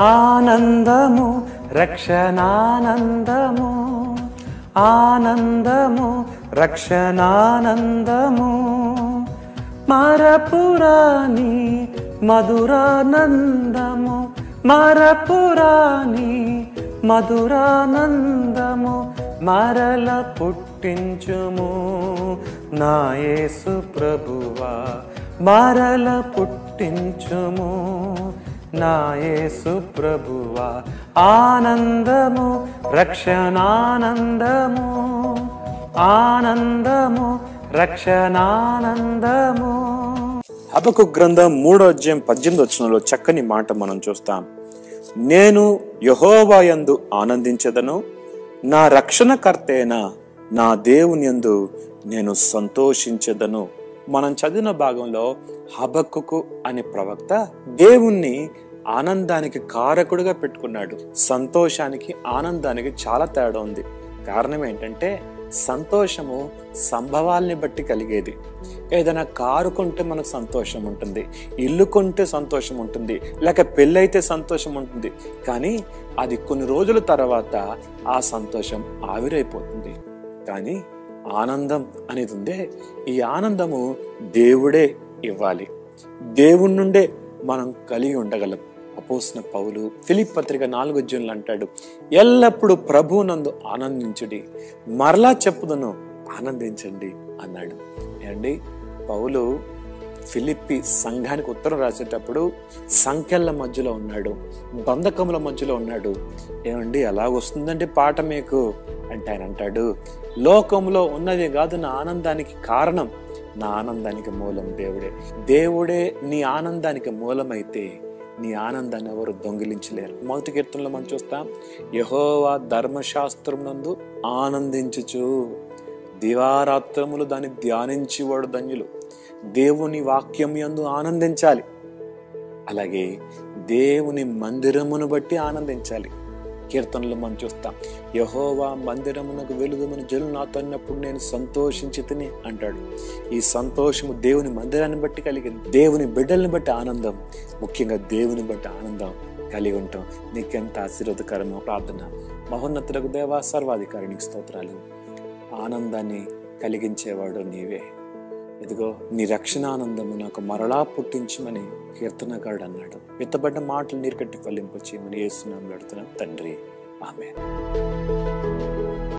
ఆనందము రక్షణానందము, ఆనందము రక్షణానందము, మరపురాని మధురానందము, మరపురాని మధురానందము, మరల పుట్టించుము నా యేసు ప్రభువా, మరల పుట్టించుము నా యేసు ప్రభువా. ఆనందము రక్షణానందము, ఆనందము రక్షణానందము. హబక్కు గ్రంథం 3:18 చక్కని మాట మనం చూస్తాం. నేను యెహోవా యందు ఆనందించెదను, నా రక్షణకర్తైన నా దేవుని యందు నేను సంతోషించెదను. మనం చదివిన భాగంలో హబక్కుకు అనే ప్రవక్త దేవుణ్ణి ఆనందానికి కారకుడుగా పెట్టుకున్నాడు. సంతోషానికి ఆనందానికి చాలా తేడా ఉంది. కారణం ఏంటంటే సంతోషము సంభవాల్ని బట్టి కలిగేది. ఏదైనా కారు కొంటే మనకు సంతోషం ఉంటుంది, ఇల్లు కొంటే సంతోషం ఉంటుంది, లేక పెళ్ళైతే సంతోషం ఉంటుంది. కానీ అది కొన్ని రోజుల తర్వాత ఆ సంతోషం ఆవిరైపోతుంది. కానీ ఆనందం అనేది ఉందే, ఈ ఆనందము దేవుడే ఇవ్వాలి. దేవుడి నుండే మనం కలిగి ఉండగలం. అపోస్తలుడైన పౌలు ఫిలిప్పీ పత్రిక 4:8 అంటాడు, ఎల్లప్పుడూ ప్రభువునందు ఆనందించుడి, మరలా చెప్పుదును ఆనందించండి అన్నాడు. ఏమండి, పౌలు ఫిలిప్పీ సంఘానికి ఉత్తరం రాసేటప్పుడు సంఖ్యల మధ్యలో ఉన్నాడు, బంధకముల మధ్యలో ఉన్నాడు. ఏమండి అలాగొస్తుందంటే పాట మీకు అంటే ఆయన అంటాడు, లోకంలో ఉన్నది కాదు నా ఆనందానికి కారణం, నా ఆనందానికి మూలం దేవుడే. దేవుడే నీ ఆనందానికి మూలమైతే నీ ఆనందాన్ని ఎవరు దొంగిలించలేరు. 1 కీర్తనలో మనం చూస్తాం, యెహోవా ధర్మశాస్త్రమునందు ఆనందించుచు దివారాత్రములు దాన్ని ధ్యానించేవాడు ధన్యులు. దేవుని వాక్యం యందు ఆనందించాలి. అలాగే దేవుని మందిరమును బట్టి ఆనందించాలి. కీర్తనలు మనం చూస్తాం, యెహోవా మందిరమునకు వెలుగుమని జనులు నాతో అన్నప్పుడు నేను సంతోషించి తిని అంటాడు. ఈ సంతోషము దేవుని మందిరాన్ని బట్టి కలిగింది. దేవుని బిడ్డల్ని బట్టి ఆనందం, ముఖ్యంగా దేవుని బట్టి ఆనందం కలిగి ఉంటాం. నీకెంత ఆశీర్వాదకరమో. ప్రార్థన. మహోన్నతులకు దేవా, సర్వాధికారి నీకు స్తోత్రాలు. ఆనందాన్ని కలిగించేవాడు నీవే. ఇదిగో నీ రక్షణానందము నాకు మరలా పుట్టించమని కీర్తనగాడు అన్నాడు. విత్తబడ్డ మాటలు నీరు కట్టి ఫలింప చేయమని యేసు నామములో అడుగుతున్నాం తండ్రి, ఆమేన్.